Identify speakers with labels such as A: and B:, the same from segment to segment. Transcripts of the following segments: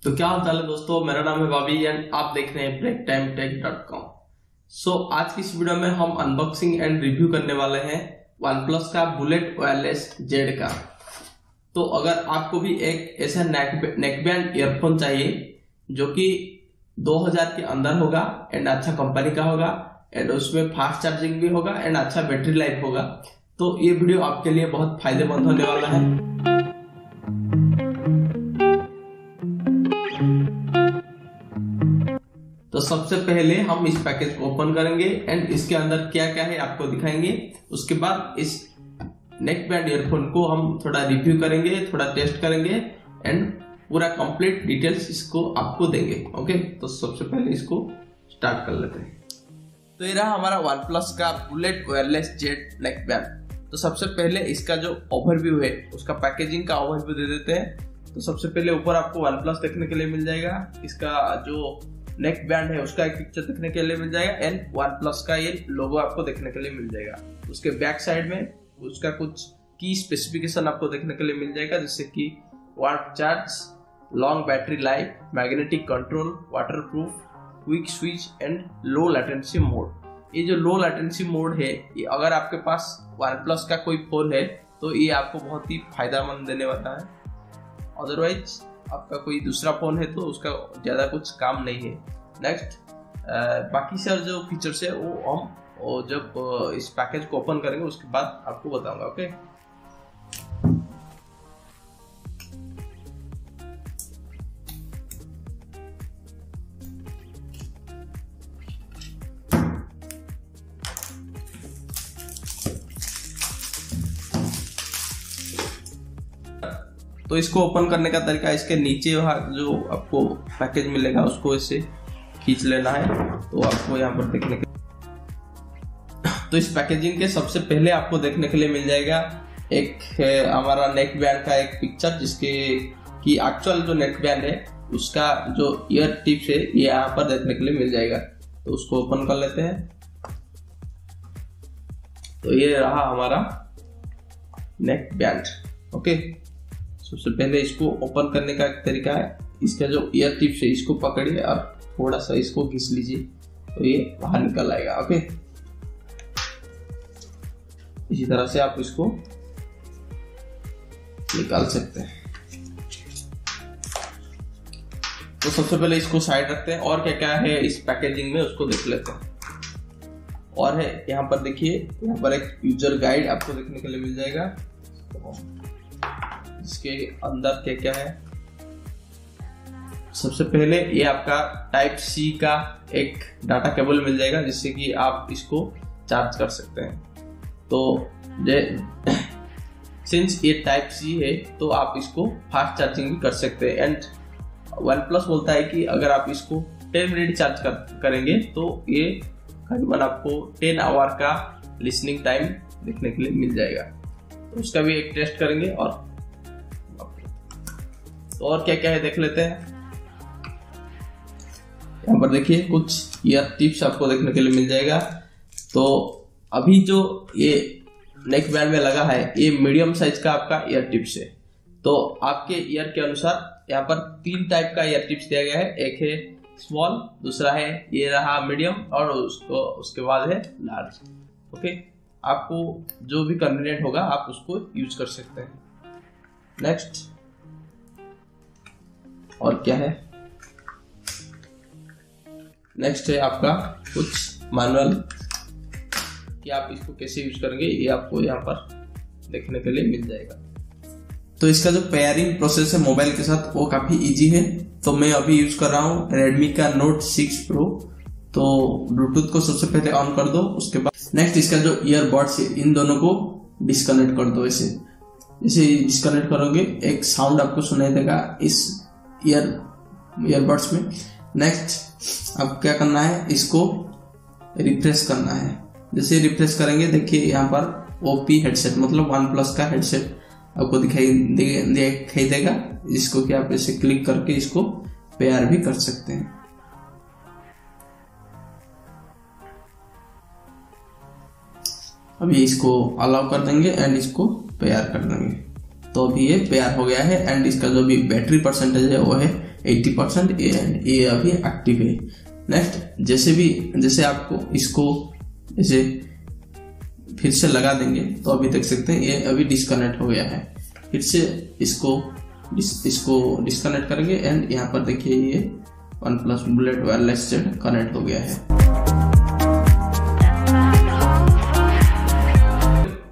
A: तो क्या हाल चाल है दोस्तों, मेरा नाम है बॉबी एंड आप देख रहे हैं breaktimetech.com। आज की इस वीडियो में हम अनबॉक्सिंग एंड रिव्यू करने वाले हैं OnePlus का बुलेट वायरलेस जेड का। तो अगर आपको भी एक ऐसा नेकबैंड ईयरफोन चाहिए जो कि 2000 के अंदर होगा एंड अच्छा कंपनी का होगा एंड उसमें फास्ट चार्जिंग भी होगा एंड अच्छा बैटरी लाइफ होगा, तो ये वीडियो आपके लिए बहुत फायदेमंद होने वाला है। तो सबसे पहले हम इस पैकेज को ओपन करेंगे एंड इसके अंदर क्या क्या है आपको दिखाएंगे। उसके बाद इस नेकबैंड ईयरफोन को हम थोड़ा रिव्यू करेंगे, थोड़ा टेस्ट करेंगे एंड पूरा कंप्लीट डिटेल्स इसको आपको देंगे। ओके, तो सबसे पहले इसको स्टार्ट कर लेते हैं। तो ये रहा हमारा OnePlus का बुलेट वायरलेस जेड नेकबैंड। तो सबसे पहले इसका जो ओवरव्यू है, उसका पैकेजिंग का ओवरव्यू दे देते हैं। तो सबसे पहले ऊपर आपको OnePlus देखने के लिए मिल जाएगा, इसका जो नेक बैंड है उसका एक पिक्चर देखने के लिए मिल जाएगा एंड OnePlus का ये लोगो आपको देखने के लिए मिल जाएगा। उसके बैक साइड में उसका कुछ की स्पेसिफिकेशन आपको देखने के लिए मिल जाएगा, जैसे कि watt charge, long battery life, magnetic control, waterproof, quick switch and low latency mode. ये जो लो लेटेंसी मोड है, ये अगर आपके पास OnePlus का कोई फोन है तो ये आपको बहुत ही फायदेमंद देने वाला है। अदरवाइज आपका कोई दूसरा फोन है तो उसका ज्यादा कुछ काम नहीं है। नेक्स्ट, बाकी सर जो फीचर्स है वो हम जब इस पैकेज को ओपन करेंगे उसके बाद आपको बताऊंगा। ओके, तो इसको ओपन करने का तरीका, इसके नीचे जो आपको पैकेज मिलेगा उसको ऐसे खींच लेना है। तो आपको यहाँ पर देखने के तो इस पैकेजिंग के सबसे पहले आपको देखने के लिए मिल जाएगा एक हमारा नेक बैंड का एक पिक्चर, जिसके की एक्चुअल जो नेक बैंड है उसका जो ईयर टिप्स है ये यहाँ पर देखने के लिए मिल जाएगा। तो उसको ओपन कर लेते हैं। तो ये रहा हमारा नेक बैंड। ओके, सबसे पहले इसको ओपन करने का एक तरीका है, इसका जो ईयर टिप्स है इसको पकड़िए और थोड़ा सा इसको घिस लीजिए तो ये बाहर निकल आएगा। ओके, इसी तरह से आप इसको निकाल सकते हैं। तो सबसे पहले इसको साइड रखते हैं और क्या क्या है इस पैकेजिंग में उसको देख लेते हैं। और है यहाँ पर देखिए, यहाँ पर एक यूजर गाइड आपको देखने के लिए मिल जाएगा, इसके अंदर क्या क्या है। सबसे पहले ये आपका टाइप सी का एक डाटा केबल मिल जाएगा, जिससे कि आप इसको चार्ज कर सकते हैं। तो सिंस ये टाइप सी है तो आप इसको फास्ट चार्जिंग भी कर सकते हैं। एंड OnePlus बोलता है कि अगर आप इसको 10 मिनट चार्ज करेंगे तो ये करीबन आपको 10 आवर का लिसनिंग टाइम देखने के लिए मिल जाएगा। तो उसका भी एक टेस्ट करेंगे और क्या क्या है देख लेते हैं। यहाँ पर देखिए कुछ ईयर टिप्स आपको देखने के लिए मिल जाएगा। तो अभी जो ये नेक बैंड में लगा है ये मीडियम साइज का आपका ईयर टिप्स है। तो आपके ईयर के अनुसार यहाँ पर 3 टाइप का ईयर टिप्स दिया गया है, एक है स्मॉल, दूसरा है ये रहा मीडियम और उसके बाद है लार्ज। ओके, आपको जो भी कन्वीनियंट होगा आप उसको यूज कर सकते हैं। नेक्स्ट, और क्या है, नेक्स्ट है आपका कुछ मैनुअल कि आप इसको कैसे यूज करेंगे, ये आपको यहाँ पर देखने के लिए मिल जाएगा। तो इसका जो पेयरिंग प्रोसेस है मोबाइल के साथ वो काफी इजी है। तो मैं अभी यूज कर रहा हूँ Redmi का Note 6 Pro। तो ब्लूटूथ को सबसे पहले ऑन कर दो, उसके बाद नेक्स्ट इसका जो ईयरबड्स है इन दोनों को डिस्कनेक्ट कर दो। ऐसे जैसे डिस्कनेक्ट करोगे एक साउंड आपको सुनाई देगा इस ईयरबड्स में। नेक्स्ट अब क्या करना है, इसको रिफ्रेश करना है। जैसे रिफ्रेश करेंगे देखिए यहाँ पर OP हेडसेट मतलब OnePlus का हेडसेट आपको दिखाई देगा, जिसको कि आप ऐसे क्लिक करके इसको पेयर भी कर सकते हैं। अभी इसको अलाउ कर देंगे एंड इसको पेयर कर देंगे। तो अभी ये पेयर हो गया है एंड इसका जो भी बैटरी परसेंटेज है वो है 80% ये अभी एक्टिव है। नेक्स्ट जैसे आपको इसको जैसे फिर से लगा देंगे तो अभी देख सकते हैं ये अभी डिस्कनेक्ट हो गया है। फिर से इसको डिस्कनेक्ट करेंगे एंड यहाँ पर देखिए ये OnePlus Bullet wireless Z connect हो गया है।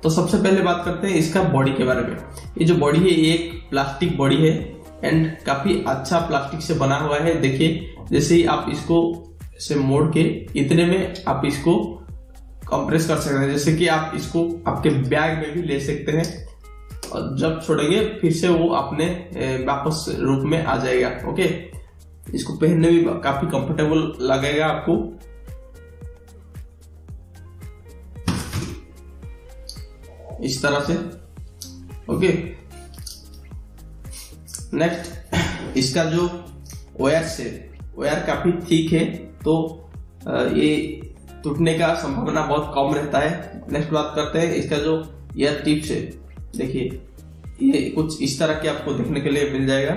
A: तो सबसे पहले बात करते हैं इसका बॉडी के बारे में। ये जो बॉडी है ये एक प्लास्टिक बॉडी है एंड काफी अच्छा प्लास्टिक से बना हुआ है। देखिए जैसे ही आप इसको ऐसे मोड़ के इतने में आप इसको कंप्रेस कर सकते हैं, जैसे कि आप इसको आपके बैग में भी ले सकते हैं और जब छोड़ेंगे फिर से वो अपने वापस रूप में आ जाएगा। ओके, इसको पहनने में भी काफी कंफर्टेबल लगेगा आपको। इस तरह से। ओके, नेक्स्ट इसका जो वायर काफी थिक है तो ये टूटने का संभावना बहुत कम रहता है। नेक्स्ट बात करते हैं इसका जो ईयर टिप्स है। देखिए ये कुछ इस तरह के आपको देखने के लिए मिल जाएगा,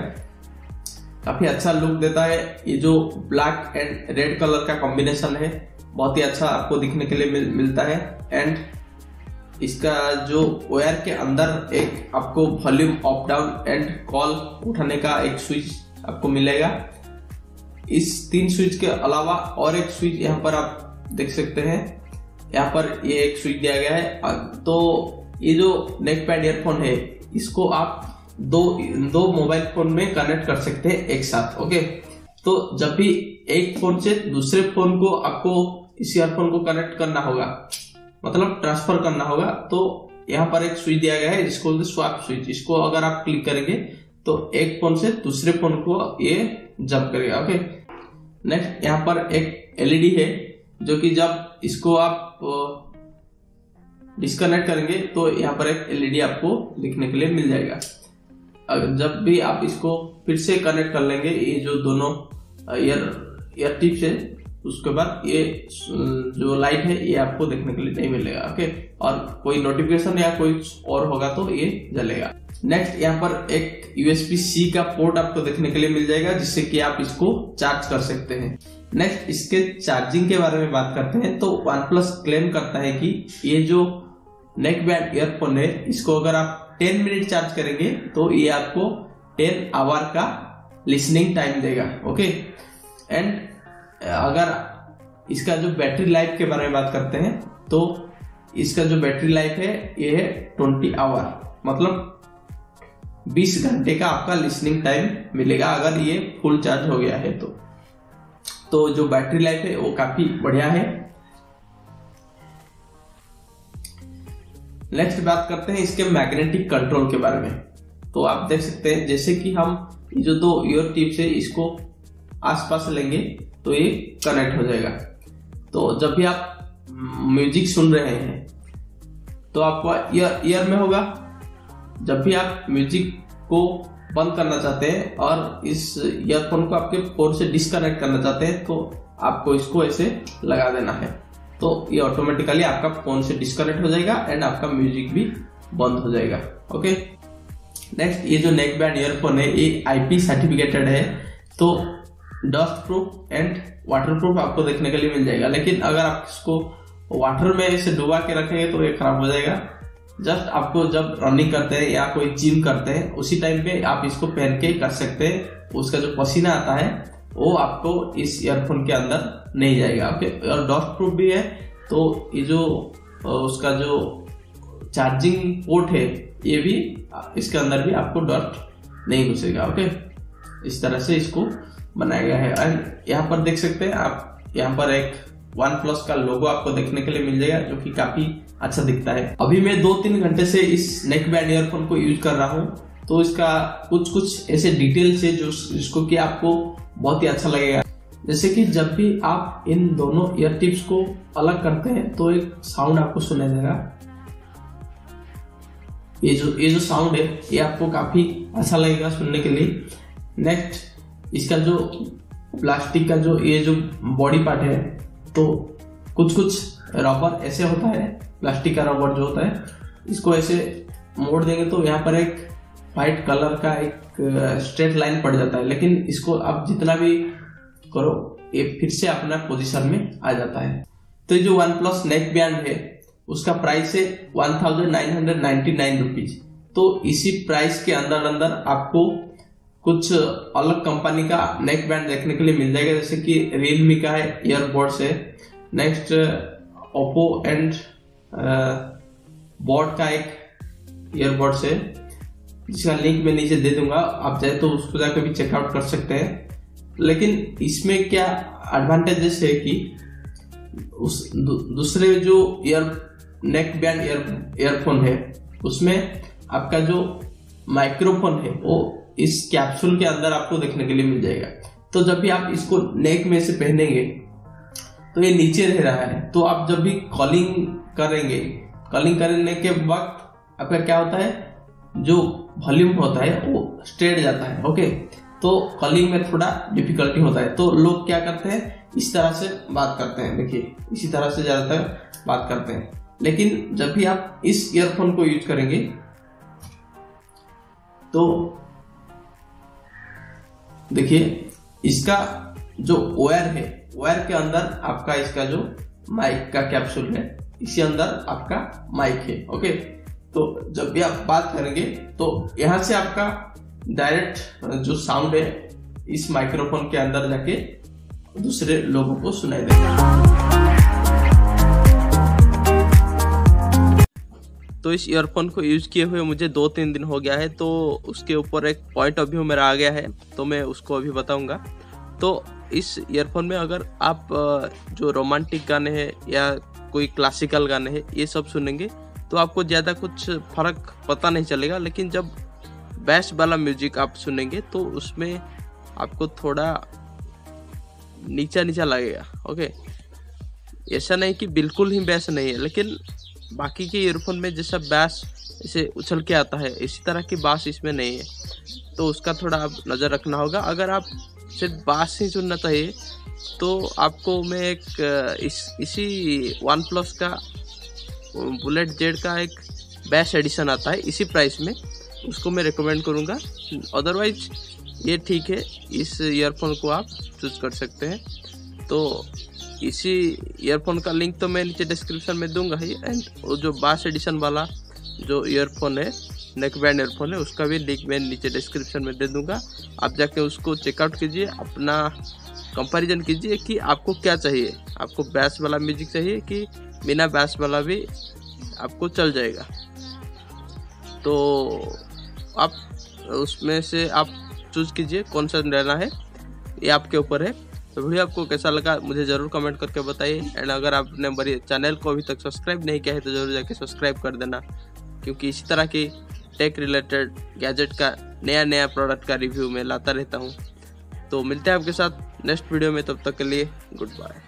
A: काफी अच्छा लुक देता है। ये जो ब्लैक एंड रेड कलर का कॉम्बिनेशन है बहुत ही अच्छा आपको दिखने के लिए मिलता है। एंड इसका जो वायर के अंदर एक आपको volume up down and call उठाने का एक स्विच आपको मिलेगा। इस 3 स्विच के अलावा और एक स्विच यहाँ पर आप देख सकते हैं, यहाँ पर ये एक स्विच दिया गया है। तो ये जो नेक पैड ईयरफोन है इसको आप दो मोबाइल फोन में कनेक्ट कर सकते हैं एक साथ। ओके, तो जब भी एक फोन से दूसरे फोन को आपको इस ईयरफोन को कनेक्ट करना होगा, मतलब ट्रांसफर करना होगा, तो यहाँ पर एक स्विच दिया गया है जिसको स्वैप स्विच। इसको अगर आप क्लिक करेंगे तो एक फोन से दूसरे फोन को ये जंप करेगा। ओके, नेक्स्ट यहाँ पर एक एलईडी है जो कि जब इसको आप डिस्कनेक्ट करेंगे तो यहाँ पर एक एलईडी आपको दिखने के लिए मिल जाएगा। जब भी आप इसको फिर से कनेक्ट कर लेंगे ये जो दोनों ईयर टिप्स है, उसके बाद ये जो लाइट है ये आपको देखने के लिए नहीं मिलेगा। ओके, और कोई नोटिफिकेशन या कोई और होगा तो ये जलेगा। नेक्स्ट यहाँ पर एक USB-C का पोर्ट आपको देखने के लिए मिल जाएगा जिससे कि आप इसको चार्ज कर सकते हैं। नेक्स्ट इसके चार्जिंग के बारे में बात करते हैं तो OnePlus क्लेम करता है कि ये जो नेक बैंड ईयरफोन है इसको अगर आप 10 मिनट चार्ज करेंगे तो ये आपको 10 आवर का लिसनिंग टाइम देगा। ओके, एंड अगर इसका जो बैटरी लाइफ के बारे में बात करते हैं तो इसका जो बैटरी लाइफ है ये है 20 आवर, मतलब 20 घंटे का आपका लिसनिंग टाइम मिलेगा अगर ये फुल चार्ज हो गया है तो जो बैटरी लाइफ है वो काफी बढ़िया है। नेक्स्ट बात करते हैं इसके मैग्नेटिक कंट्रोल के बारे में। तो आप देख सकते हैं जैसे कि हम ये जो 2 ईयर टिप्स है इसको आसपास लेंगे तो ये कनेक्ट हो जाएगा। तो जब भी आप म्यूजिक सुन रहे हैं तो आपका ईयर में होगा। जब भी आप म्यूजिक को बंद करना चाहते हैं और इस ईयरफोन को आपके फोन से डिस्कनेक्ट करना चाहते हैं तो आपको इसको ऐसे लगा देना है, तो ये ऑटोमेटिकली आपका फोन से डिस्कनेक्ट हो जाएगा एंड आपका म्यूजिक भी बंद हो जाएगा। ओके, नेक्स्ट ये जो नेक बैंड ईयरफोन है ये IP सर्टिफिकेटेड है, तो dust proof and water proof आपको देखने के लिए मिल जाएगा। लेकिन अगर आप इसको वाटर में इसे डुबा के रखेंगे तो ये खराब हो जाएगा। जस्ट आपको जब रनिंग करते हैं या कोई जिम करते हैं उसी टाइम पे आप इसको पहन के कर सकते हैं। उसका जो पसीना आता है वो आपको इस ईयरफोन के अंदर नहीं जाएगा। ओके, और डस्ट प्रूफ भी है, तो ये जो उसका जो चार्जिंग पोर्ट है ये भी इसके अंदर भी आपको डस्ट नहीं घुसेगा। ओके, इस तरह से इसको बनाया गया है। एंड यहाँ पर देख सकते हैं आप, यहाँ पर एक OnePlus का लोगो आपको देखने के लिए मिल जाएगा जो कि काफी अच्छा दिखता है। अभी मैं 2-3 घंटे से इस नेक बैंड ईयरफोन को यूज कर रहा हूँ तो इसका कुछ ऐसे डिटेल्स है जो जिसको कि आपको बहुत ही अच्छा लगेगा। जैसे कि जब भी आप इन दोनों ईयर टिप्स को अलग करते हैं तो एक साउंड आपको सुनाई देगा। ये जो साउंड है ये आपको काफी अच्छा लगेगा सुनने के लिए। नेक्स्ट इसका जो प्लास्टिक का जो ये जो बॉडी पार्ट है तो कुछ रबर ऐसे होता है, प्लास्टिक का रबर जो होता है इसको ऐसे मोड़ देंगे तो यहाँ पर एक व्हाइट कलर का एक स्ट्रेट लाइन पड़ जाता है, लेकिन इसको आप जितना भी करो ये फिर से अपना पोजीशन में आ जाता है। तो ये जो OnePlus नेक बैंड है उसका प्राइस है 1999 रुपीज। तो इसी प्राइस के अंदर अंदर आपको कुछ अलग कंपनी का नेक बैंड देखने के लिए मिल जाएगा, जैसे कि Realme का है, ईयरबड्स है, नेक्स्ट Oppo एंड बोट का एक ईयरबड्स है जिसका लिंक मैं नीचे दे दूंगा, आप चाहे तो उसको जाकर भी चेकआउट कर सकते हैं। लेकिन इसमें क्या एडवांटेजेस है कि उस दूसरे जो नेक बैंड ईयरफोन है उसमें आपका जो माइक्रोफोन है वो इस कैप्सूल के अंदर आपको देखने के लिए मिल जाएगा। तो जब भी आप इसको नेक में से पहनेंगे तो ये नीचे रह रहा है, तो आप जब भी कॉलिंग करेंगे, कॉलिंग करने के वक्त आपका क्या होता है, जो वॉल्यूम होता है वो स्ट्रेट जाता है। ओके, तो कॉलिंग में थोड़ा डिफिकल्टी होता है, तो लोग क्या करते हैं, इस तरह से बात करते हैं। देखिए इसी तरह से ज्यादातर बात करते हैं। लेकिन जब भी आप इस ईयरफोन को यूज करेंगे तो देखिए इसका जो वायर है, वायर के अंदर आपका इसका जो माइक का कैप्सूल है, इसी अंदर आपका माइक है। ओके, तो जब भी आप बात करेंगे तो यहां से आपका डायरेक्ट जो साउंड है इस माइक्रोफोन के अंदर जाके दूसरे लोगों को सुनाई देगा। तो इस ईयरफोन को यूज किए हुए मुझे 2-3 दिन हो गया है, तो उसके ऊपर एक पॉइंट ऑफ व्यू मेरा आ गया है, तो मैं उसको अभी बताऊंगा। तो इस ईयरफोन में अगर आप जो रोमांटिक गाने हैं या कोई क्लासिकल गाने हैं ये सब सुनेंगे तो आपको ज़्यादा कुछ फर्क पता नहीं चलेगा, लेकिन जब बैस वाला म्यूजिक आप सुनेंगे तो उसमें आपको थोड़ा नीचा नीचा लगेगा। ओके, ऐसा नहीं कि बिल्कुल ही बैस नहीं है, लेकिन बाकी के ईयरफोन में जैसा बैस इसे उछल के आता है इसी तरह की बास इसमें नहीं है, तो उसका थोड़ा आप नज़र रखना होगा। अगर आप सिर्फ बास ही सुनना चाहिए तो आपको मैं एक इसी OnePlus का बुलेट जेड का एक बेस्ट एडिशन आता है इसी प्राइस में, उसको मैं रिकमेंड करूँगा। अदरवाइज ये ठीक है, इस ईयरफोन को आप चूज कर सकते हैं। तो इसी ईयरफोन का लिंक तो मैं नीचे डिस्क्रिप्शन में दूंगा ही, एंड वो जो बास एडिशन वाला जो ईयरफोन है, नेक बैंड ईयरफोन है, उसका भी लिंक मैं नीचे डिस्क्रिप्शन में दे दूंगा। आप जाके उसको चेकआउट कीजिए, अपना कंपैरिजन कीजिए कि आपको क्या चाहिए, आपको बैस वाला म्यूजिक चाहिए कि बिना बैस वाला भी आपको चल जाएगा। तो आप उसमें से आप चूज कीजिए कौन सा लेना है, ये आपके ऊपर है। तो वीडियो आपको कैसा लगा मुझे ज़रूर कमेंट करके बताइए, एंड अगर आपने मेरे चैनल को अभी तक सब्सक्राइब नहीं किया है तो ज़रूर जाके सब्सक्राइब कर देना, क्योंकि इसी तरह की टेक रिलेटेड गैजेट का नया प्रोडक्ट का रिव्यू मैं लाता रहता हूँ। तो मिलते हैं आपके साथ नेक्स्ट वीडियो में, तब तक के लिए गुड बाय।